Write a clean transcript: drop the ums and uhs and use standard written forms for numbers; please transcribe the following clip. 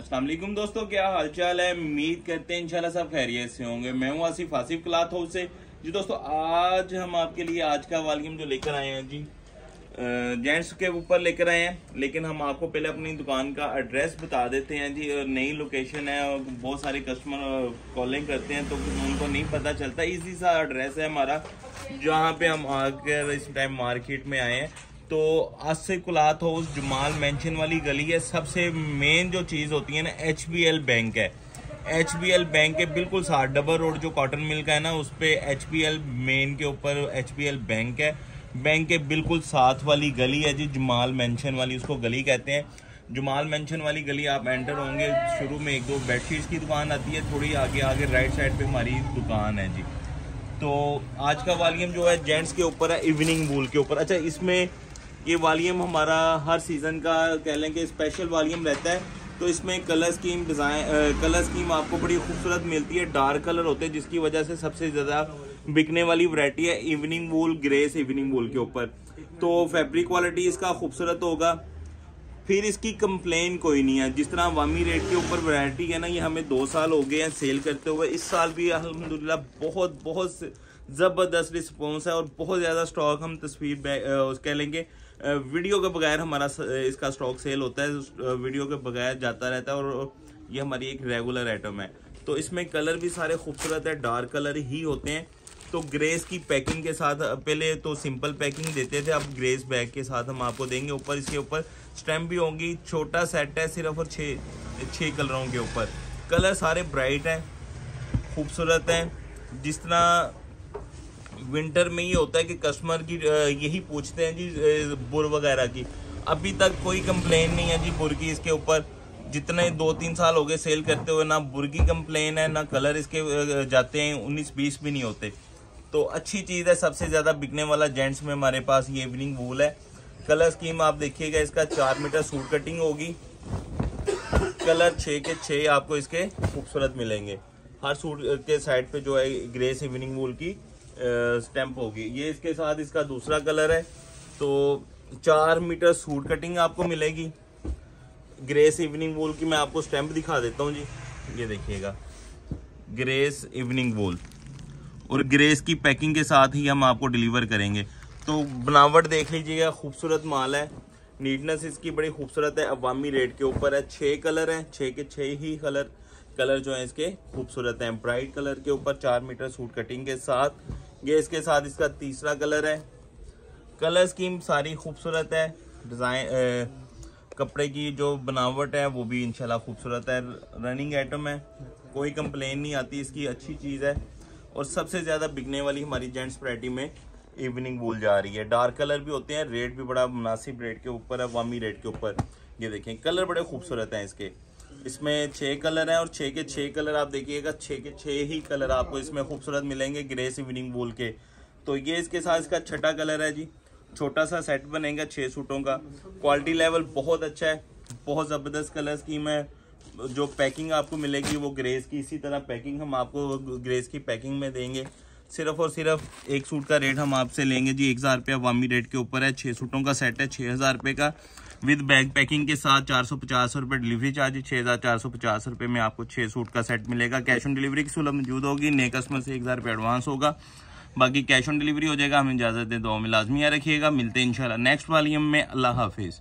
अस्सलाम वालेकुम दोस्तों, क्या हालचाल है। उम्मीद करते हैं इंशाल्लाह सब खैरियत से होंगे। मैं हूं आसिफ क्लॉथ हाउस से जी। दोस्तों आज हम आपके लिए आज का वॉल्यूम जो लेकर आए हैं जी, जेंट्स के ऊपर लेकर आए हैं, लेकिन हम आपको पहले अपनी दुकान का एड्रेस बता देते हैं जी। नई लोकेशन है और बहुत सारे कस्टमर कॉलिंग करते हैं तो उनको नहीं पता चलता। इजी सा एड्रेस है हमारा, जहाँ पे हम आकर इस टाइम मार्केट में आए हैं। तो Asif cloth house Jamal mention वाली गली है। सबसे मेन जो चीज़ होती है ना, HBL बैंक है। HBL बैंक के बिल्कुल साथ डबल रोड जो कॉटन मिल का है ना, उस पे HBL मेन के ऊपर HBL बैंक है। बैंक के बिल्कुल साथ वाली गली है जी, जमाल मेंशन वाली उसको गली कहते हैं। जमाल मेंशन वाली गली आप एंटर होंगे, शुरू में एक दो बेडशीट्स की दुकान आती है, थोड़ी आगे आगे राइट साइड पे हमारी दुकान है जी। तो आज का वॉल्यूम जो है जेंट्स के ऊपर है, इवनिंग वूल के ऊपर। अच्छा, इसमें ये वॉल्यूम हमारा हर सीज़न का कह लें कि स्पेशल वॉल्यूम रहता है। तो इसमें कलर स्कीम आपको बड़ी खूबसूरत मिलती है। डार्क कलर होते हैं जिसकी वजह से सबसे ज़्यादा बिकने वाली वैरायटी है इवनिंग वूल, ग्रेस इवनिंग वूल के ऊपर। तो फैब्रिक क्वालिटी इसका खूबसूरत होगा, फिर इसकी कंप्लेन कोई नहीं है। जिस तरह वामी रेट के ऊपर वैरायटी है ना, ये हमें 2 साल हो गए हैं सेल करते हुए। इस साल भी अल्हम्दुलिल्लाह बहुत ज़बरदस्त रिस्पॉन्स है और बहुत ज़्यादा स्टॉक हम कह लेंगे वीडियो के बगैर हमारा इसका स्टॉक सेल होता है, वीडियो के बगैर जाता रहता है और ये हमारी एक रेगुलर आइटम है। तो इसमें कलर भी सारे खूबसूरत है, डार्क कलर ही होते हैं। तो ग्रेस की पैकिंग के साथ पहले तो सिंपल पैकिंग देते थे, अब ग्रेस बैग के साथ हम आपको देंगे। ऊपर इसके ऊपर स्टैम्प भी होंगी। छोटा सेट है सिर्फ और 6 कलरों के ऊपर। कलर सारे ब्राइट हैं, खूबसूरत हैं। जिस तरह विंटर में ये होता है कि कस्टमर की यही पूछते हैं जी बुर वगैरह की, अभी तक कोई कंप्लेन नहीं है जी बुर की इसके ऊपर। जितने 2-3 साल हो गए सेल करते हुए, ना बुर की कंप्लेन है, ना कलर इसके जाते हैं 19-20 भी नहीं होते। तो अच्छी चीज़ है। सबसे ज़्यादा बिकने वाला जेंट्स में हमारे पास ये इवनिंग वूल है। कलर स्कीम आप देखिएगा, इसका 4 मीटर सूट कटिंग होगी। कलर 6 के 6 आपको इसके खूबसूरत मिलेंगे। हर सूट के साइड पे जो है ग्रेस इवनिंग वूल की स्टैंप होगी। ये इसके साथ इसका दूसरा कलर है। तो 4 मीटर सूट कटिंग आपको मिलेगी ग्रेस इवनिंग वूल की। मैं आपको स्टैंप दिखा देता हूँ जी, ये देखिएगा ग्रेस इवनिंग वूल, और ग्रेस की पैकिंग के साथ ही हम आपको डिलीवर करेंगे। तो बनावट देख लीजिएगा, खूबसूरत माल है, नीटनेस इसकी बड़ी खूबसूरत है। अवामी रेट के ऊपर है। 6 कलर हैं, 6 के 6 ही कलर जो है इसके खूबसूरत हैं। ब्राइट कलर के ऊपर 4 मीटर सूट कटिंग के साथ। ये इसके साथ इसका तीसरा कलर है। कलर स्कीम सारी खूबसूरत है। डिज़ाइन कपड़े की जो बनावट है वो भी इंशाल्लाह खूबसूरत है। रनिंग आइटम है, कोई कंप्लेन नहीं आती इसकी, अच्छी चीज़ है। और सबसे ज़्यादा बिकने वाली हमारी जेंट्स वैरायटी में इवनिंग वूल जा रही है। डार्क कलर भी होते हैं, रेट भी बड़ा मुनासिब रेट के ऊपर है, वामी रेट के ऊपर। ये देखें कलर बड़े खूबसूरत हैं इसके। इसमें 6 कलर हैं और 6 के 6 कलर आप देखिएगा, 6 के 6 ही कलर आपको इसमें खूबसूरत मिलेंगे ग्रेस इवनिंग वूल के। तो ये इसके साथ इसका 6ठा कलर है जी। छोटा सा सेट बनेगा 6 सूटों का। क्वालिटी लेवल बहुत अच्छा है, बहुत ज़बरदस्त कलर स्कीम है। जो पैकिंग आपको मिलेगी वो ग्रेस की, इसी तरह पैकिंग हम आपको ग्रेस की पैकिंग में देंगे। सिर्फ और सिर्फ एक सूट का रेट हम आपसे लेंगे जी 1000 रुपया वामी रेट के ऊपर है। 6 सूटों का सेट है 6000 रुपये का, विद बैग पैकिंग के साथ 450 रुपये डिलीवरी चार्ज। 6450 रुपये में आपको 6 सूट का सेट मिलेगा। कैश ऑन डिलीवरी की सहूलत मौजूद होगी। नए कस्टमर से 1000 रुपये एडवांस होगा, बाकी कैश ऑन डिलीवरी हो जाएगा। हमें इजाज़त दें, दुआ में लाजमी याद रखिएगा। मिलते हैं इंशाल्लाह नेक्स्ट वॉल्यूम में। अल्लाह हाफिज़।